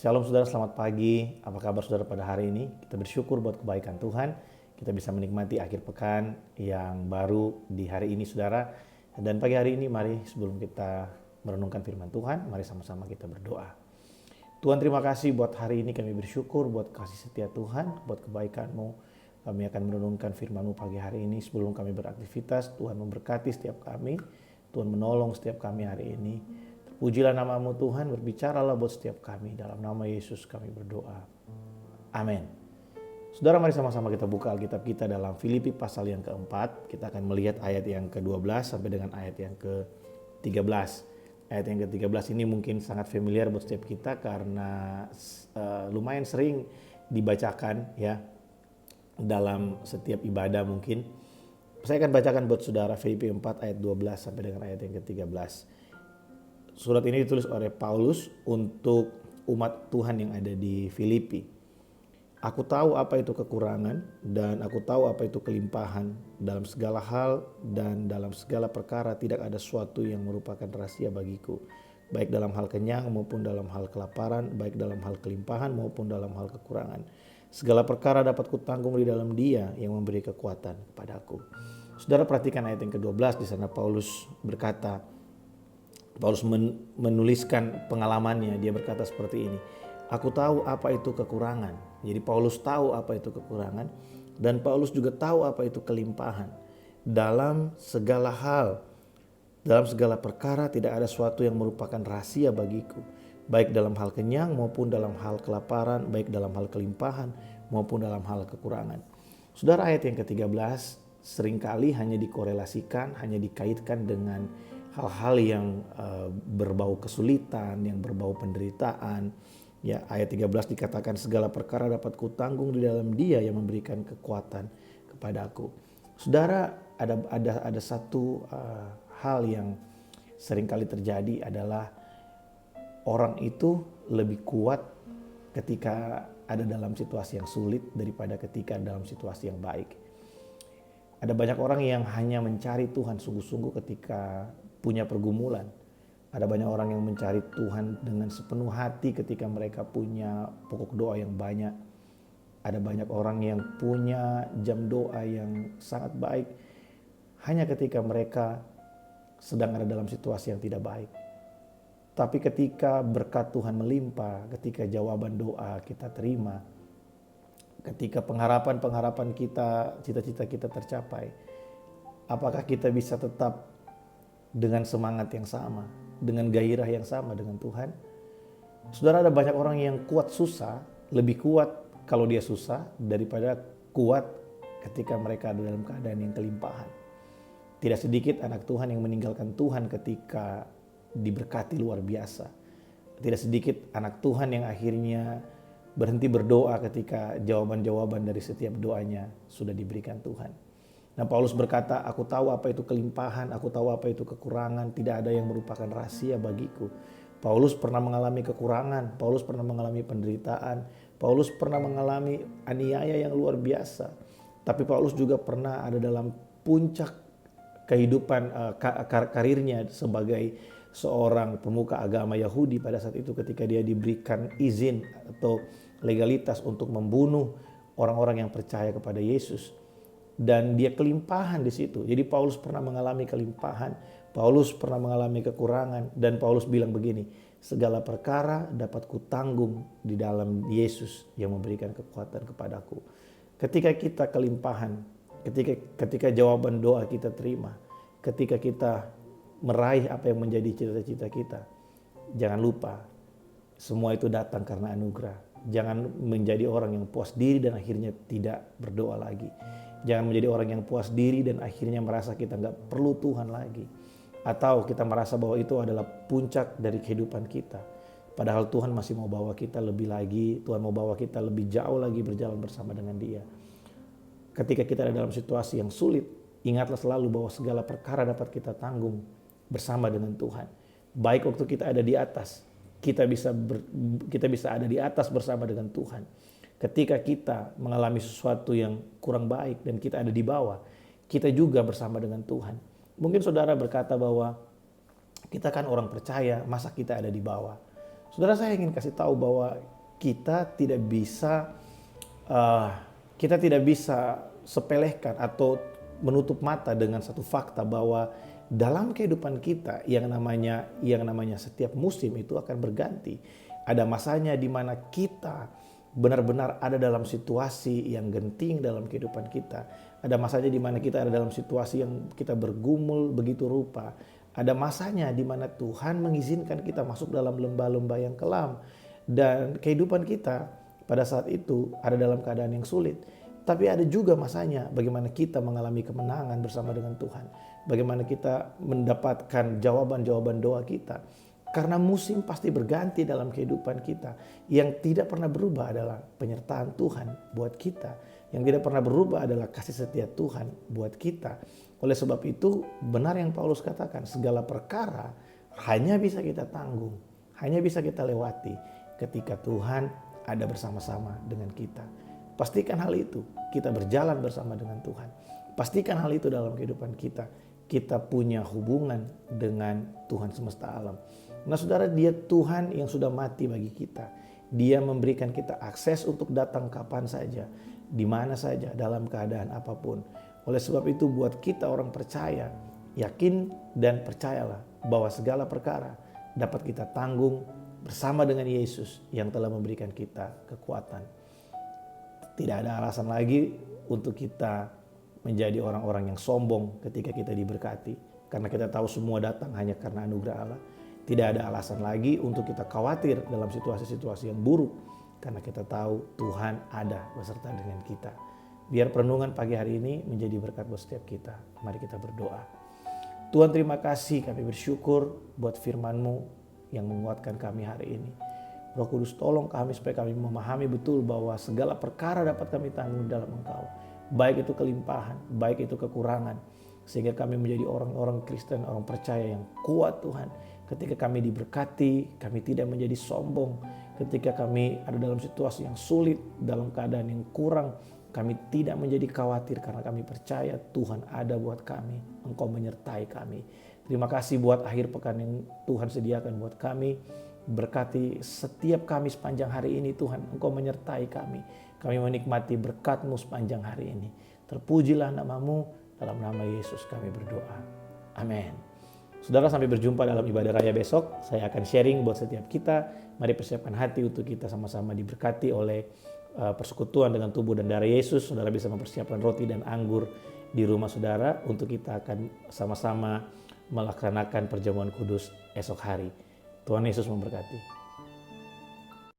Shalom saudara, selamat pagi. Apa kabar saudara pada hari ini? Kita bersyukur buat kebaikan Tuhan. Kita bisa menikmati akhir pekan yang baru di hari ini saudara. Dan pagi hari ini mari sebelum kita merenungkan firman Tuhan, mari sama-sama kita berdoa. Tuhan, terima kasih buat hari ini, kami bersyukur buat kasih setia Tuhan, buat kebaikan-Mu. Kami akan merenungkan firman-Mu pagi hari ini sebelum kami beraktivitas. Tuhan memberkati setiap kami, Tuhan menolong setiap kami hari ini. Pujilah nama-Mu Tuhan, berbicaralah buat setiap kami. Dalam nama Yesus kami berdoa. Amin. Saudara, mari sama-sama kita buka Alkitab kita dalam Filipi pasal yang keempat. Kita akan melihat ayat yang ke-12 sampai dengan ayat yang ke-13. Ayat yang ke-13 ini mungkin sangat familiar buat setiap kita karena lumayan sering dibacakan ya dalam setiap ibadah mungkin. Saya akan bacakan buat saudara Filipi 4 ayat 12 sampai dengan ayat yang ke-13. Surat ini ditulis oleh Paulus untuk umat Tuhan yang ada di Filipi. Aku tahu apa itu kekurangan dan aku tahu apa itu kelimpahan. Dalam segala hal dan dalam segala perkara tidak ada sesuatu yang merupakan rahasia bagiku. Baik dalam hal kenyang maupun dalam hal kelaparan, baik dalam hal kelimpahan maupun dalam hal kekurangan. Segala perkara dapat kutanggung di dalam Dia yang memberi kekuatan kepadaku. Saudara, perhatikan ayat yang ke-12, di sana Paulus berkata, Paulus menuliskan pengalamannya. Dia berkata seperti ini, aku tahu apa itu kekurangan. Jadi Paulus tahu apa itu kekurangan dan Paulus juga tahu apa itu kelimpahan. Dalam segala hal, dalam segala perkara tidak ada sesuatu yang merupakan rahasia bagiku. Baik dalam hal kenyang maupun dalam hal kelaparan, baik dalam hal kelimpahan maupun dalam hal kekurangan. Saudara, ayat yang ke-13 seringkali hanya dikorelasikan, hanya dikaitkan dengan hal-hal yang berbau kesulitan, yang berbau penderitaan. Ya, ayat 13 dikatakan segala perkara dapat kutanggung di dalam Dia yang memberikan kekuatan kepadaku. Saudara, ada satu hal yang seringkali terjadi adalah orang itu lebih kuat ketika ada dalam situasi yang sulit daripada ketika dalam situasi yang baik. Ada banyak orang yang hanya mencari Tuhan sungguh-sungguh ketika punya pergumulan. Ada banyak orang yang mencari Tuhan dengan sepenuh hati ketika mereka punya pokok doa yang banyak. Ada banyak orang yang punya jam doa yang sangat baik hanya ketika mereka sedang ada dalam situasi yang tidak baik. Tapi ketika berkat Tuhan melimpah, ketika jawaban doa kita terima, ketika pengharapan kita, cita-cita kita tercapai, apakah kita bisa tetap dengan semangat yang sama, dengan gairah yang sama dengan Tuhan? Saudara, ada banyak orang yang kuat susah, lebih kuat kalau dia susah daripada kuat ketika mereka ada dalam keadaan yang kelimpahan. Tidak sedikit anak Tuhan yang meninggalkan Tuhan ketika diberkati luar biasa. Tidak sedikit anak Tuhan yang akhirnya berhenti berdoa ketika jawaban-jawaban dari setiap doanya sudah diberikan Tuhan. Nah, Paulus berkata, aku tahu apa itu kelimpahan, aku tahu apa itu kekurangan, tidak ada yang merupakan rahasia bagiku. Paulus pernah mengalami kekurangan, Paulus pernah mengalami penderitaan, Paulus pernah mengalami aniaya yang luar biasa. Tapi Paulus juga pernah ada dalam puncak kehidupan karirnya sebagai seorang pemuka agama Yahudi pada saat itu ketika dia diberikan izin atau legalitas untuk membunuh orang-orang yang percaya kepada Yesus. Dan dia kelimpahan di situ. Jadi Paulus pernah mengalami kelimpahan, Paulus pernah mengalami kekurangan, dan Paulus bilang begini, segala perkara dapat kutanggung di dalam Yesus yang memberikan kekuatan kepadaku. Ketika kita kelimpahan, ketika jawaban doa kita terima, ketika kita meraih apa yang menjadi cita-cita kita, jangan lupa semua itu datang karena anugerah. Jangan menjadi orang yang puas diri dan akhirnya tidak berdoa lagi. Jangan menjadi orang yang puas diri dan akhirnya merasa kita nggak perlu Tuhan lagi. Atau kita merasa bahwa itu adalah puncak dari kehidupan kita. Padahal Tuhan masih mau bawa kita lebih lagi. Tuhan mau bawa kita lebih jauh lagi berjalan bersama dengan Dia. Ketika kita ada dalam situasi yang sulit, ingatlah selalu bahwa segala perkara dapat kita tanggung bersama dengan Tuhan. Baik waktu kita ada di atas, kita bisa ada di atas bersama dengan Tuhan. Ketika kita mengalami sesuatu yang kurang baik dan kita ada di bawah, kita juga bersama dengan Tuhan. Mungkin saudara berkata bahwa kita kan orang percaya, masa kita ada di bawah? Saudara, saya ingin kasih tahu bahwa kita tidak bisa sepelehkan atau menutup mata dengan satu fakta bahwa dalam kehidupan kita yang namanya setiap musim itu akan berganti. Ada masanya di mana kita benar-benar ada dalam situasi yang genting dalam kehidupan kita. Ada masanya di mana kita ada dalam situasi yang kita bergumul begitu rupa. Ada masanya di mana Tuhan mengizinkan kita masuk dalam lembah-lembah yang kelam. Dan kehidupan kita pada saat itu ada dalam keadaan yang sulit. Tapi ada juga masanya bagaimana kita mengalami kemenangan bersama dengan Tuhan. Bagaimana kita mendapatkan jawaban-jawaban doa kita. Karena musim pasti berganti dalam kehidupan kita. Yang tidak pernah berubah adalah penyertaan Tuhan buat kita. Yang tidak pernah berubah adalah kasih setia Tuhan buat kita. Oleh sebab itu benar yang Paulus katakan, segala perkara hanya bisa kita tanggung, hanya bisa kita lewati ketika Tuhan ada bersama-sama dengan kita. Pastikan hal itu, kita berjalan bersama dengan Tuhan. Pastikan hal itu dalam kehidupan kita. Kita punya hubungan dengan Tuhan semesta alam. Nah saudara, Dia Tuhan yang sudah mati bagi kita. Dia memberikan kita akses untuk datang kapan saja, di mana saja, dalam keadaan apapun. Oleh sebab itu buat kita orang percaya, yakin dan percayalah bahwa segala perkara dapat kita tanggung bersama dengan Yesus yang telah memberikan kita kekuatan. Tidak ada alasan lagi untuk kita menjadi orang-orang yang sombong ketika kita diberkati. Karena kita tahu semua datang hanya karena anugerah Allah. Tidak ada alasan lagi untuk kita khawatir dalam situasi-situasi yang buruk. Karena kita tahu Tuhan ada beserta dengan kita. Biar perenungan pagi hari ini menjadi berkat buat setiap kita. Mari kita berdoa. Tuhan, terima kasih, kami bersyukur buat firman-Mu yang menguatkan kami hari ini. Roh Kudus, tolong kami supaya kami memahami betul bahwa segala perkara dapat kami tanggung dalam Engkau. Baik itu kelimpahan, baik itu kekurangan. Sehingga kami menjadi orang-orang Kristen, orang percaya yang kuat Tuhan. Ketika kami diberkati, kami tidak menjadi sombong. Ketika kami ada dalam situasi yang sulit, dalam keadaan yang kurang, kami tidak menjadi khawatir karena kami percaya Tuhan ada buat kami. Engkau menyertai kami. Terima kasih buat akhir pekan yang Tuhan sediakan buat kami. Berkati setiap kami sepanjang hari ini Tuhan. Engkau menyertai kami. Kami menikmati berkat-Mu sepanjang hari ini. Terpujilah nama-Mu, dalam nama Yesus kami berdoa. Amin. Saudara, sampai berjumpa dalam ibadah raya besok. Saya akan sharing buat setiap kita. Mari persiapkan hati untuk kita sama-sama diberkati oleh persekutuan dengan tubuh dan darah Yesus. Saudara bisa mempersiapkan roti dan anggur di rumah saudara untuk kita akan sama-sama melaksanakan perjamuan kudus esok hari. Tuhan Yesus memberkati.